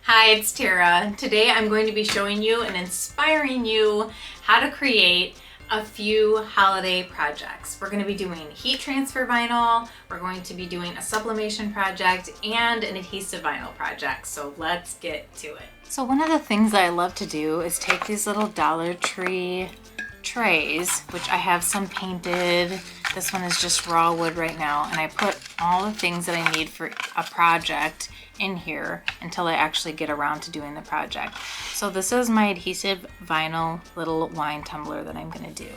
Hi, it's Tara. Today I'm going to be showing you and inspiring you how to create a few holiday projects. We're going to be doing heat transfer vinyl, we're going to be doing a sublimation project, and an adhesive vinyl project. So let's get to it. So one of the things that I love to do is take these little Dollar Tree trays, which I have some painted. This one is just raw wood right now, and I put all the things that I need for a project in here until I actually get around to doing the project. So this is my adhesive vinyl little wine tumbler that I'm gonna do.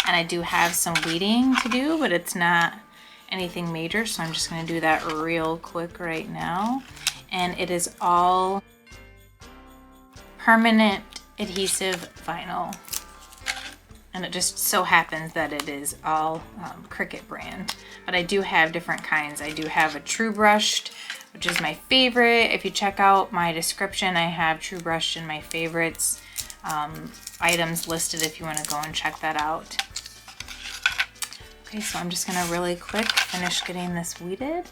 And I do have some weeding to do, but it's not anything major, so I'm just gonna do that real quick right now. And it is all permanent adhesive vinyl. And it just so happens that it is all Cricut brand. But I do have different kinds. I do have a true brushed, which is my favorite. If you check out my description, I have true brushed in my favorites items listed if you want to go and check that out. Okay, so I'm just gonna really quick finish getting this weeded.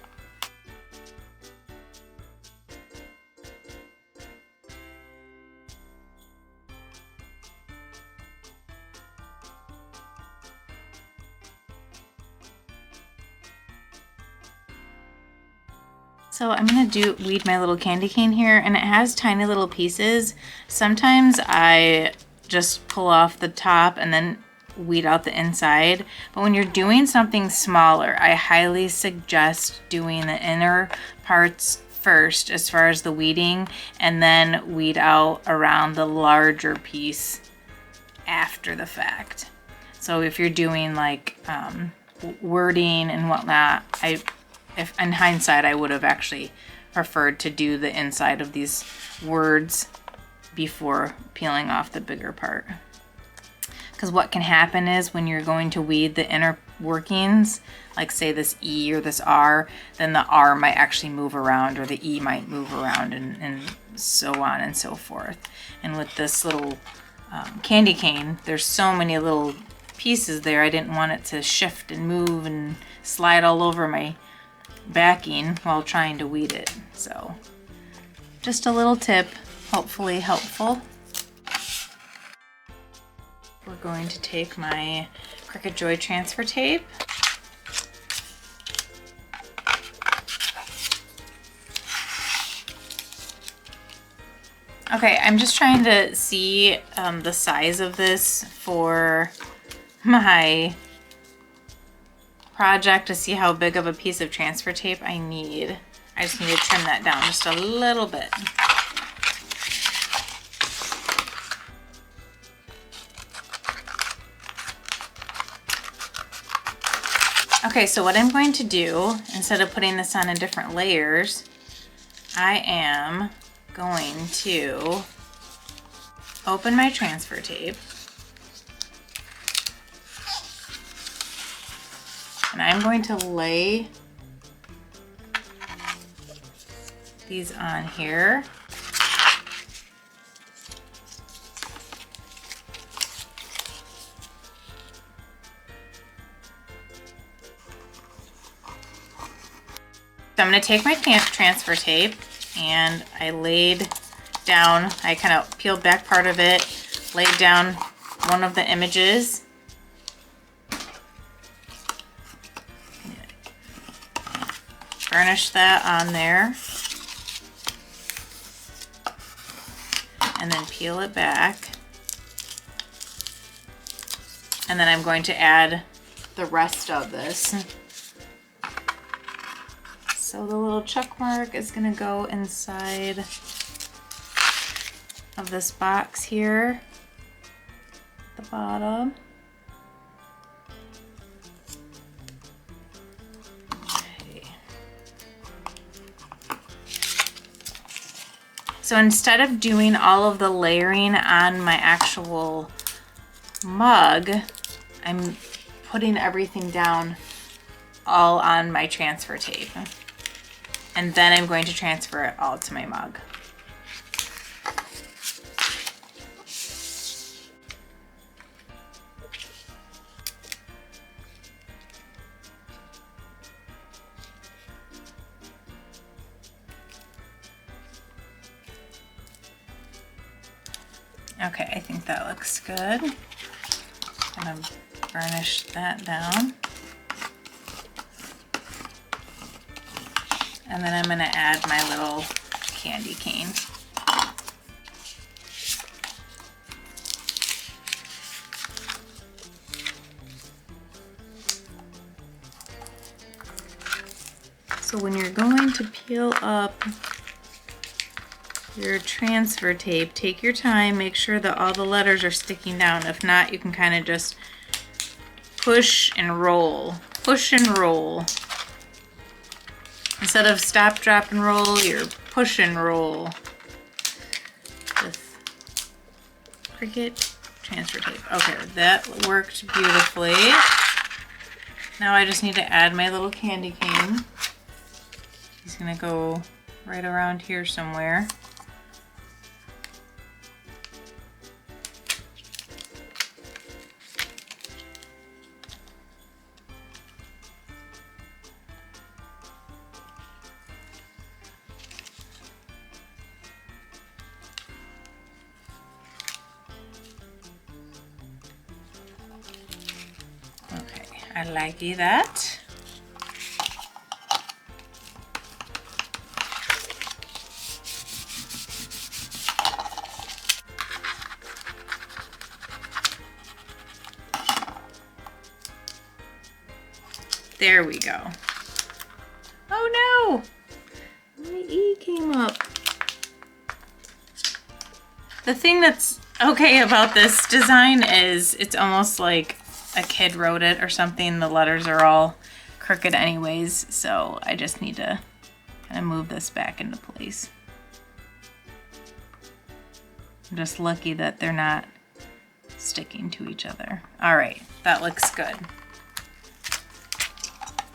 So I'm gonna weed my little candy cane here, and it has tiny little pieces. Sometimes I just pull off the top and then weed out the inside. But when you're doing something smaller, I highly suggest doing the inner parts first as far as the weeding, and then weed out around the larger piece after the fact. So if you're doing like wording and whatnot, if in hindsight, I would have actually preferred to do the inside of these words before peeling off the bigger part. Because what can happen is when you're going to weed the inner workings, like say this E or this R, then the R might actually move around, or the E might move around, and so on and so forth. And with this little candy cane, there's so many little pieces there, I didn't want it to shift and move and slide all over my backing while trying to weed it. So just a little tip, hopefully helpful. We're going to take my Cricut Joy transfer tape. Okay, I'm just trying to see the size of this for my project to see how big of a piece of transfer tape I need. I just need to trim that down just a little bit. Okay, so what I'm going to do, instead of putting this on in different layers, I am going to open my transfer tape. And I'm going to lay these on here. So I'm going to take my transfer tape, and I laid down, I kind of peeled back part of it, laid down one of the images. Burnish that on there, and then peel it back, and then I'm going to add the rest of this. So the little check mark is going to go inside of this box here at the bottom. So instead of doing all of the layering on my actual mug, I'm putting everything down all on my transfer tape. And then I'm going to transfer it all to my mug. Okay, I think that looks good. I'm gonna burnish that down. And then I'm gonna add my little candy cane. So when you're going to peel up your transfer tape, take your time, make sure that all the letters are sticking down. If not, you can kind of just push and roll. Push and roll. Instead of stop, drop, and roll, you're push and roll with Cricut transfer tape. Okay, that worked beautifully. Now I just need to add my little candy cane. He's gonna go right around here somewhere. I like that. There we go. Oh no! My E came up. The thing that's okay about this design is it's almost like a kid wrote it or something. The letters are all crooked anyways, so I just need to kind of move this back into place. I'm just lucky that they're not sticking to each other. All right, that looks good.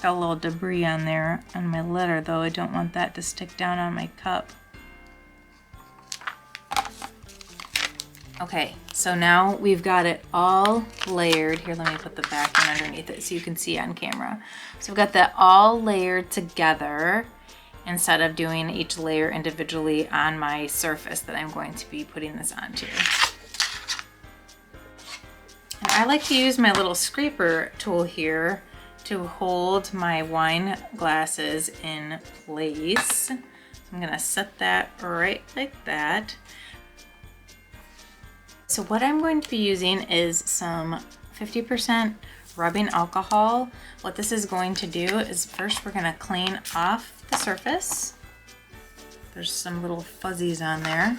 Got a little debris on there on my letter though. I don't want that to stick down on my cup. Okay, so now we've got it all layered. Here, let me put the back one underneath it so you can see on camera. So we've got that all layered together instead of doing each layer individually on my surface that I'm going to be putting this onto. And I like to use my little scraper tool here to hold my wine glasses in place. So I'm gonna set that right like that. So what I'm going to be using is some 50% rubbing alcohol. What this is going to do is first we're gonna clean off the surface. There's some little fuzzies on there.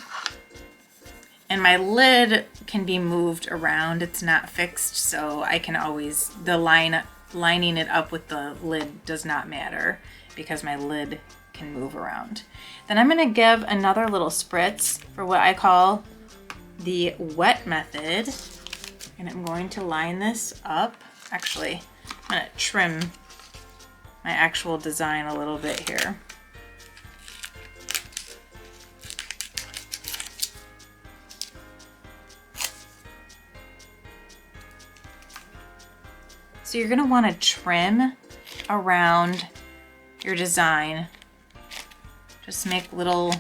And my lid can be moved around. It's not fixed, so I can always, lining it up with the lid does not matter because my lid can move around. Then I'm gonna give another little spritz for what I call the wet method, and I'm going to line this up. Actually, I'm gonna trim my actual design a little bit here. So you're gonna wanna trim around your design. Just make little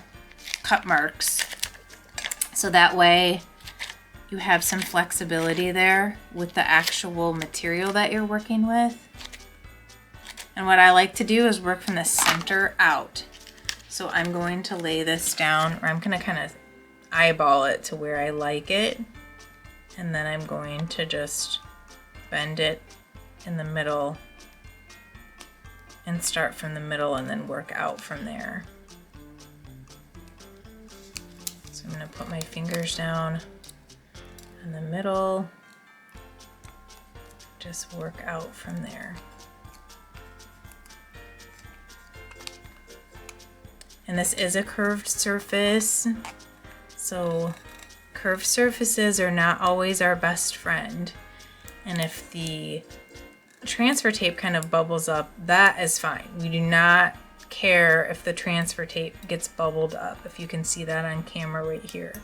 cut marks. So that way you have some flexibility there with the actual material that you're working with. And what I like to do is work from the center out. So I'm going to lay this down, or I'm gonna kind of eyeball it to where I like it. And then I'm going to just bend it in the middle and start from the middle and then work out from there. So I'm gonna put my fingers down in the middle, just work out from there. And this is a curved surface, so curved surfaces are not always our best friend. And if the transfer tape kind of bubbles up, that is fine. We do not care if the transfer tape gets bubbled up. If you can see that on camera right here.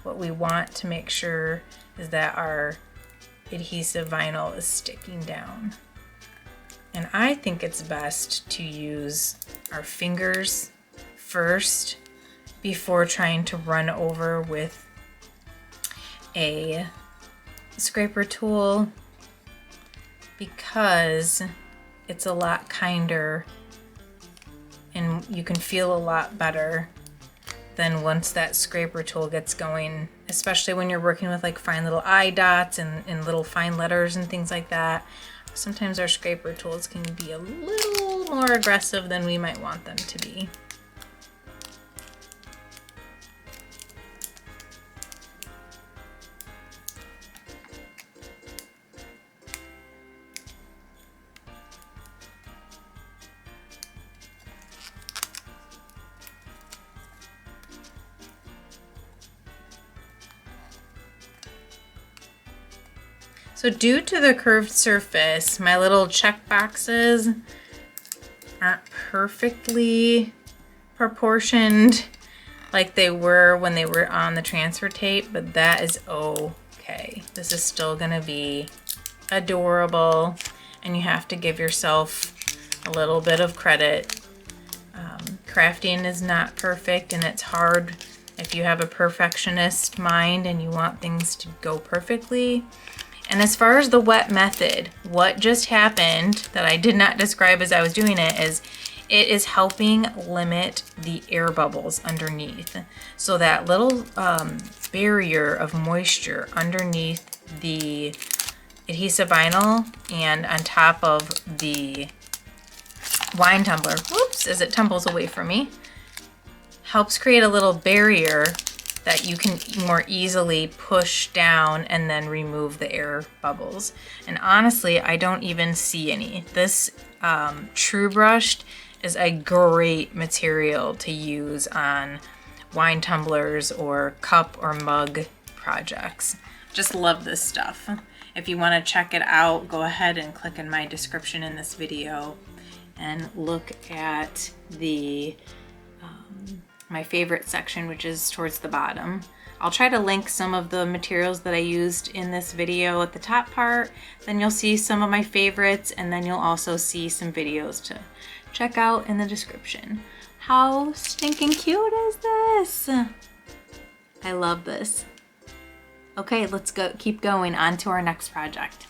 What we want to make sure is that our adhesive vinyl is sticking down. And I think it's best to use our fingers first before trying to run over with a scraper tool because it's a lot kinder and you can feel a lot better than once that scraper tool gets going, especially when you're working with like fine little eye dots and little fine letters and things like that. Sometimes our scraper tools can be a little more aggressive than we might want them to be. So due to the curved surface, my little check boxes aren't perfectly proportioned like they were when they were on the transfer tape, but that is okay. This is still gonna be adorable, and you have to give yourself a little bit of credit. Crafting is not perfect, and it's hard if you have a perfectionist mind and you want things to go perfectly. And as far as the wet method, what just happened that I did not describe as I was doing it is helping limit the air bubbles underneath. So that little barrier of moisture underneath the adhesive vinyl and on top of the wine tumbler, whoops, as it tumbles away from me, helps create a little barrier that you can more easily push down and then remove the air bubbles. And honestly, I don't even see any. This True Brushed is a great material to use on wine tumblers or cup or mug projects. Just love this stuff. If you want to check it out, go ahead and click in my description in this video and look at the my favorite section, which is towards the bottom. I'll try to link some of the materials that I used in this video at the top part. Then you'll see some of my favorites, and then you'll also see some videos to check out in the description. How stinking cute is this? I love this. Okay, let's go. Keep going on to our next project.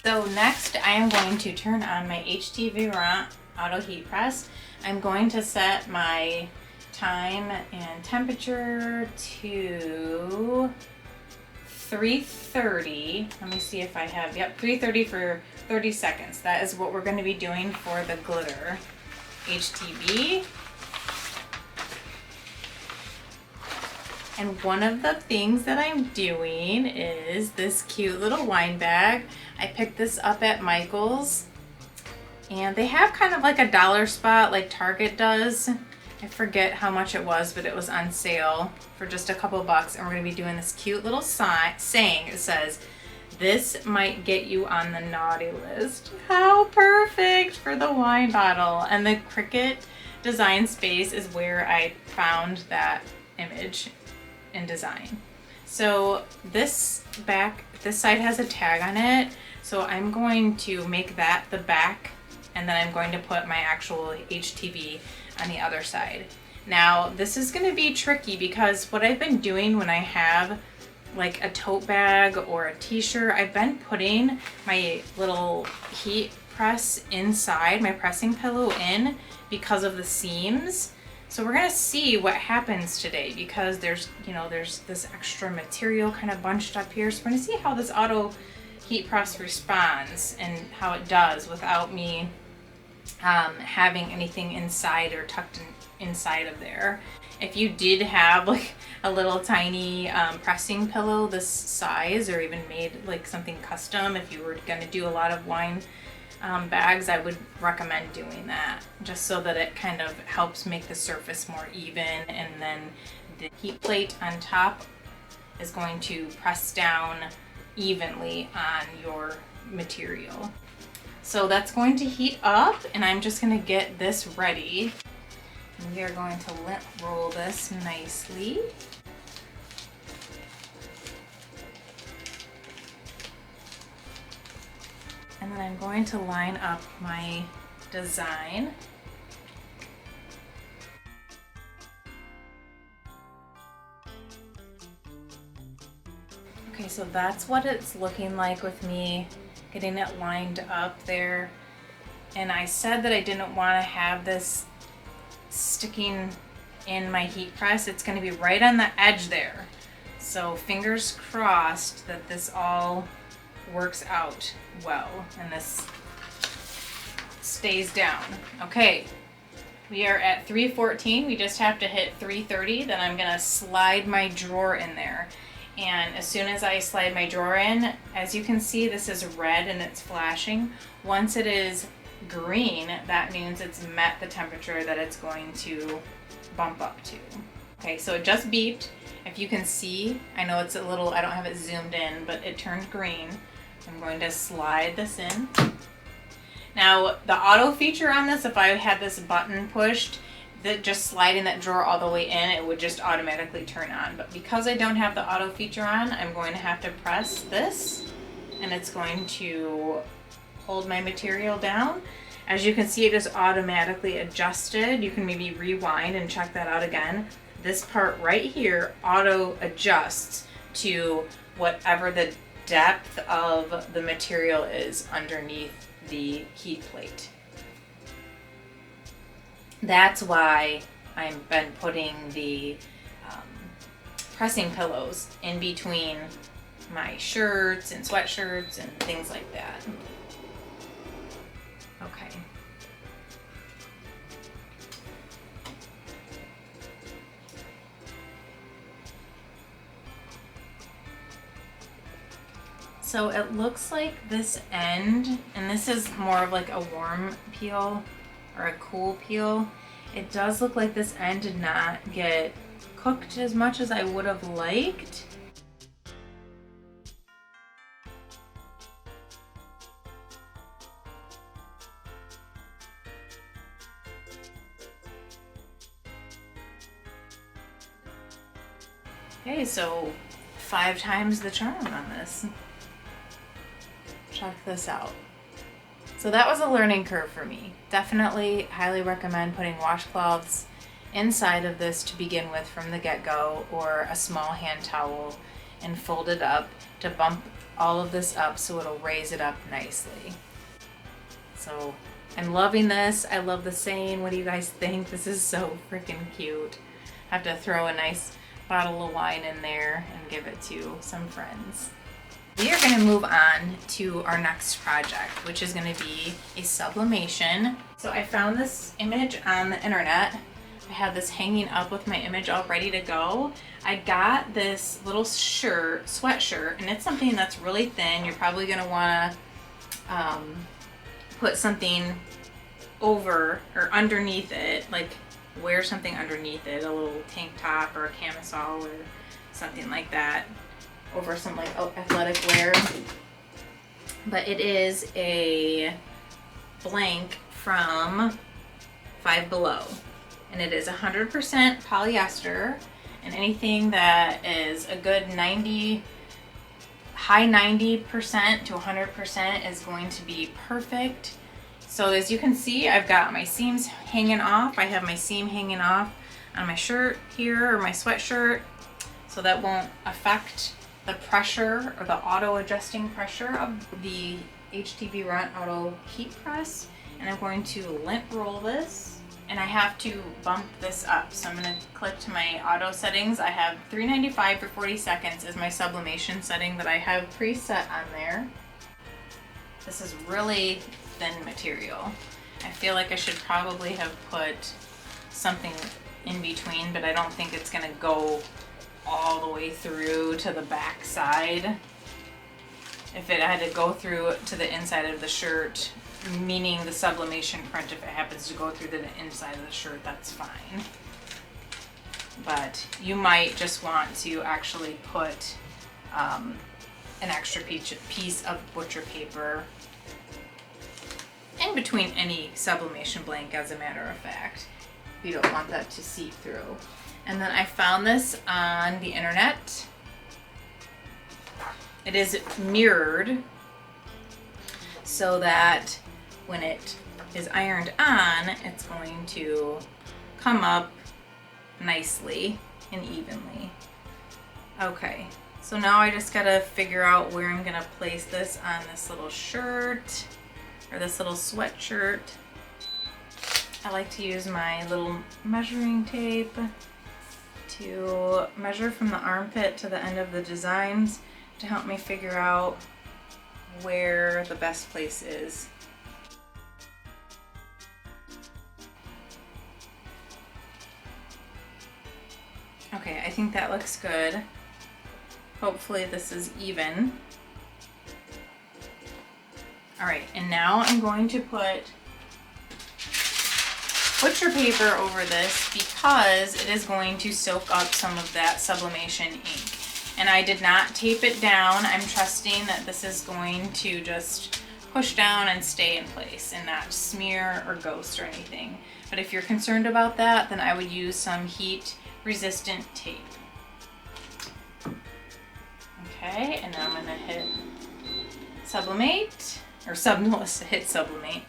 So next, I am going to turn on my HTVRONT auto heat press. I'm going to set my time and temperature to 330. Let me see if I have, yep, 330 for 30 seconds. That is what we're going to be doing for the glitter HTV. And one of the things that I'm doing is this cute little wine bag. I picked this up at Michael's, and they have kind of like a dollar spot like Target does. I forget how much it was, but it was on sale for just a couple bucks. And we're gonna be doing this cute little saying. It says, "This might get you on the naughty list." How perfect for the wine bottle. And the Cricut Design Space is where I found that image and design. So this side has a tag on it. So I'm going to make that the back, and then I'm going to put my actual HTV on the other side. Now this is going to be tricky because what I've been doing when I have like a tote bag or a t-shirt, I've been putting my little heat press inside, my pressing pillow in, because of the seams. So we're gonna see what happens today because there's this extra material kind of bunched up here. So we're gonna see how this auto heat press responds and how it does without me having anything inside or tucked inside of there. If you did have like a little tiny pressing pillow this size, or even made like something custom, if you were gonna do a lot of wine bags, I would recommend doing that, just so that it kind of helps make the surface more even, and then the heat plate on top is going to press down evenly on your material. So that's going to heat up, and I'm just going to get this ready. And we are going to lint roll this nicely. And then I'm going to line up my design. Okay, so that's what it's looking like with me getting it lined up there. And I said that I didn't want to have this sticking in my heat press. It's going to be right on the edge there. So fingers crossed that this all works out well and this stays down. Okay, we are at 314. We just have to hit 330. Then I'm going to slide my drawer in there. And as soon as I slide my drawer in, as you can see, this is red and it's flashing. Once it is green, that means it's met the temperature that it's going to bump up to. Okay, so it just beeped. If you can see, I know it's a little, I don't have it zoomed in, but it turned green. I'm going to slide this in. Now, the auto feature on this, if I had this button pushed, that just sliding that drawer all the way in, it would just automatically turn on. But because I don't have the auto feature on, I'm going to have to press this, and it's going to hold my material down. As you can see, it is automatically adjusted. You can maybe rewind and check that out again. This part right here auto adjusts to whatever the depth of the material is underneath the heat plate. That's why I've been putting the pressing pillows in between my shirts and sweatshirts and things like that. Okay. So it looks like this end, and this is more of like a warm peel or a cool peel. It does look like this end did not get cooked as much as I would have liked. Okay, so 5 times the charm on this. Check this out. So that was a learning curve for me. Definitely highly recommend putting washcloths inside of this to begin with from the get-go, or a small hand towel, and fold it up to bump all of this up so it'll raise it up nicely. So I'm loving this. I love the saying. What do you guys think? This is so freaking cute. I have to throw a nice bottle of wine in there and give it to some friends. We are going to move on to our next project, which is going to be a sublimation. So I found this image on the internet. I have this hanging up with my image all ready to go. I got this little sweatshirt, and it's something that's really thin. You're probably going to want to put something over or underneath it, like wear something underneath it, a little tank top or a camisole or something like that, over some like athletic wear. But it is a blank from Five Below, and it is 100% polyester, and anything that is a good high 90% to 100% is going to be perfect. So as you can see, I've got my seams hanging off. I have my seam hanging off on my shirt here, or my sweatshirt, so that won't affect the pressure or the auto adjusting pressure of the HTVRONT auto heat press. And I'm going to lint roll this, and I have to bump this up. So I'm going to click to my auto settings. I have 395 for 40 seconds is my sublimation setting that I have preset on there. This is really thin material. I feel like I should probably have put something in between, but I don't think it's going to go all the way through to the back side. If it had to go through to the inside of the shirt, meaning the sublimation print, if it happens to go through the inside of the shirt, that's fine. But you might just want to actually put an extra piece of butcher paper in between any sublimation blank, as a matter of fact. You don't want that to seep through. And then I found this on the internet. It is mirrored so that when it is ironed on, it's going to come up nicely and evenly. Okay, So now I just gotta figure out where I'm gonna place this on this little shirt or this little sweatshirt. I like to use my little measuring tape to measure from the armpit to the end of the designs to help me figure out where the best place is. Okay, I think that looks good. Hopefully this is even. All right, and now I'm going to put butcher paper over this because it is going to soak up some of that sublimation ink. And I did not tape it down. I'm trusting that this is going to just push down and stay in place and not smear or ghost or anything. But if you're concerned about that, then I would use some heat resistant tape. Okay, and now I'm gonna hit sublimate, or hit sublimate.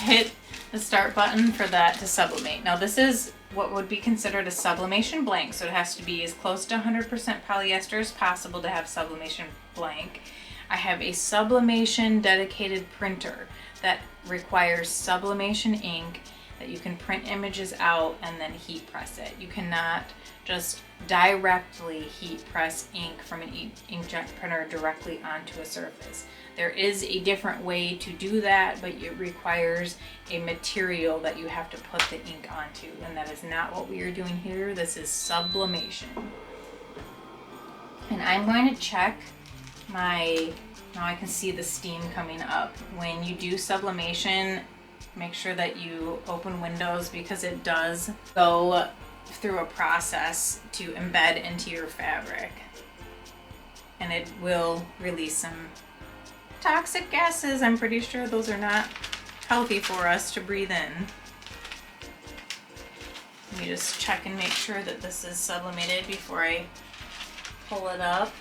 Hit the start button for that to sublimate. Now this is what would be considered a sublimation blank, so it has to be as close to 100% polyester as possible to have sublimation blank. I have a sublimation dedicated printer that requires sublimation ink that you can print images out and then heat press it. You cannot just directly heat press ink from an inkjet printer directly onto a surface. There is a different way to do that, but it requires a material that you have to put the ink onto, and that is not what we are doing here. This is sublimation. And I'm going to check my, now I can see the steam coming up. When you do sublimation, make sure that you open windows because it does go through a process to embed into your fabric. And it will release some toxic gases. I'm pretty sure those are not healthy for us to breathe in. Let me just check and make sure that this is sublimated before I pull it up.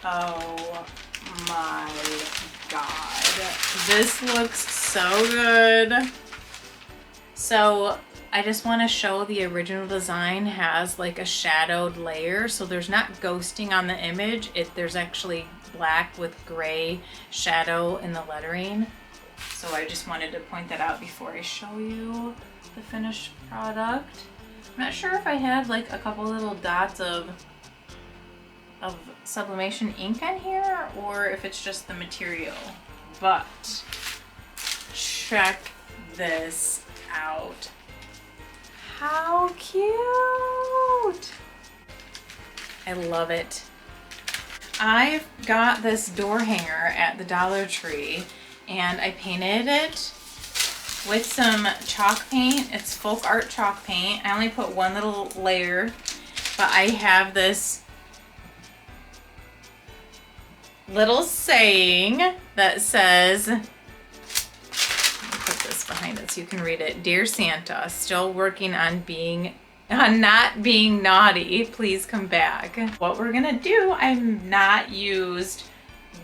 Oh my God, this looks so good. So I just want to show the original design has like a shadowed layer, so there's not ghosting on the image. There's actually black with gray shadow in the lettering. So I just wanted to point that out before I show you the finished product. I'm not sure if I had like a couple little dots of sublimation ink on here or if it's just the material, but check this out. How cute! I love it. I've got this door hanger at the Dollar Tree and I painted it with some chalk paint. It's folk art chalk paint. I only put one little layer, but I have this little saying that says, let me put this behind it so you can read it. Dear Santa, still working on not being naughty. Please come back. What we're gonna do, I've not used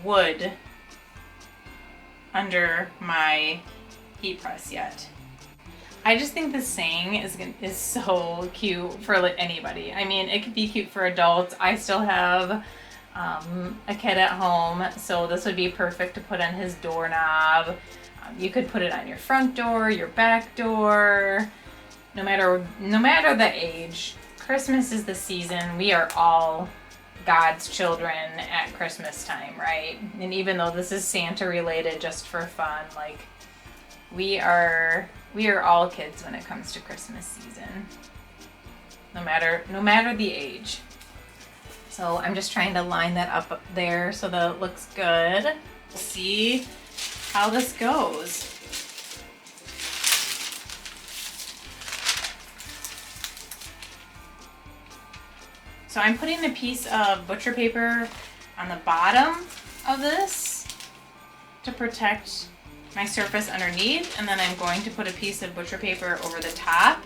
wood under my heat press yet. I just think this saying is so cute for anybody. I mean, it could be cute for adults. I still have a kid at home, so this would be perfect to put on his doorknob. You could put it on your front door, your back door, no matter the age. Christmas is the season. We are all God's children at Christmas time, right? And even though this is Santa related just for fun, like we are all kids when it comes to Christmas season. No matter the age. So I'm just trying to line that up there so that it looks good. We'll see how this goes. So I'm putting a piece of butcher paper on the bottom of this to protect my surface underneath, and then I'm going to put a piece of butcher paper over the top,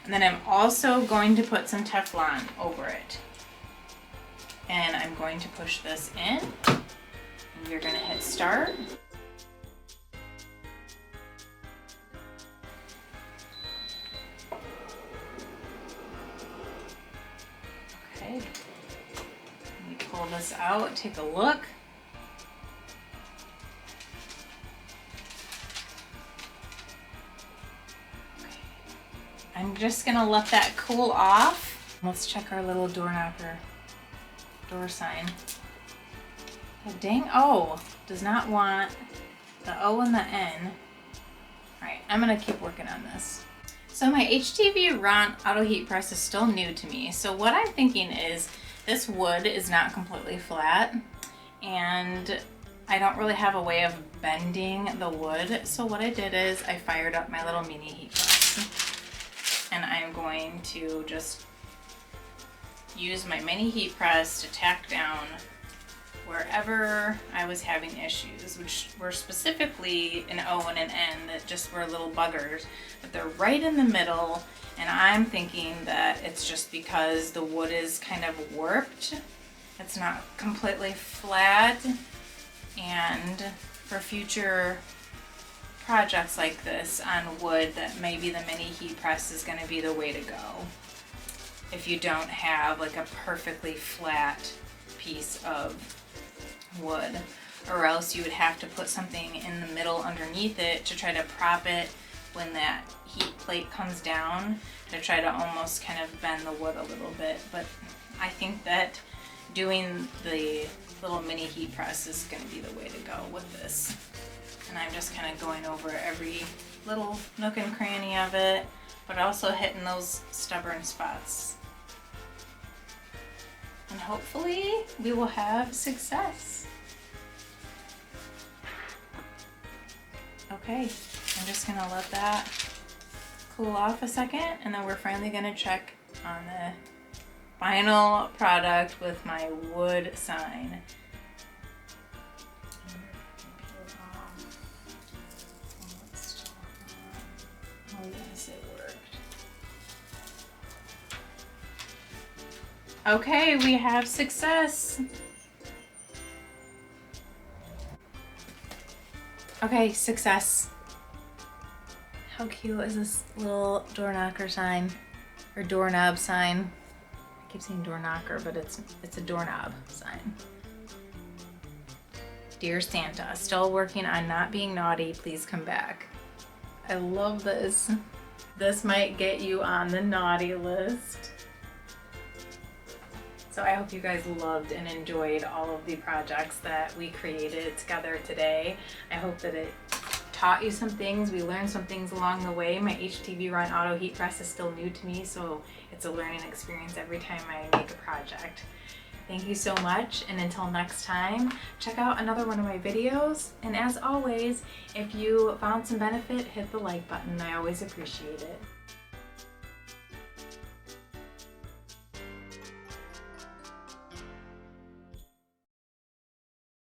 and then I'm also going to put some Teflon over it. And I'm going to push this in. And you're going to hit start. pull this out, take a look. Okay. I'm just gonna let that cool off. Let's check our little door knocker door sign. The dang O does not want the O and the N. All right, I'm gonna keep working on this. So my HTVRONT auto heat press is still new to me. So what I'm thinking is this wood is not completely flat and I don't really have a way of bending the wood. So what I did is I fired up my little mini heat press and I'm going to just use my mini heat press to tack down wherever I was having issues, which were specifically an O and an N that just were little buggers, but they're right in the middle, and I'm thinking that it's just because the wood is kind of warped. It's not completely flat, and for future projects like this on wood, that maybe the mini heat press is going to be the way to go if you don't have like a perfectly flat piece of wood, or else you would have to put something in the middle underneath it to try to prop it when that heat plate comes down, to try to almost kind of bend the wood a little bit. But I think that doing the little mini heat press is going to be the way to go with this. And I'm just kind of going over every little nook and cranny of it, but also hitting those stubborn spots. And hopefully we will have success. Okay, I'm just gonna let that cool off a second, and then we're finally gonna check on the final product with my wood sign. Oh yes, it worked. Okay, we have success. Okay, success. How cute is this little door knocker sign, or doorknob sign? I keep saying door knocker, but it's a doorknob sign. Dear Santa, still working on not being naughty, please come back. I love this. This might get you on the naughty list. So I hope you guys loved and enjoyed all of the projects that we created together today. I hope that it taught you some things. We learned some things along the way. My HTVRONT auto heat press is still new to me, so it's a learning experience every time I make a project. Thank you so much, and until next time, check out another one of my videos. And as always, if you found some benefit, hit the like button. I always appreciate it.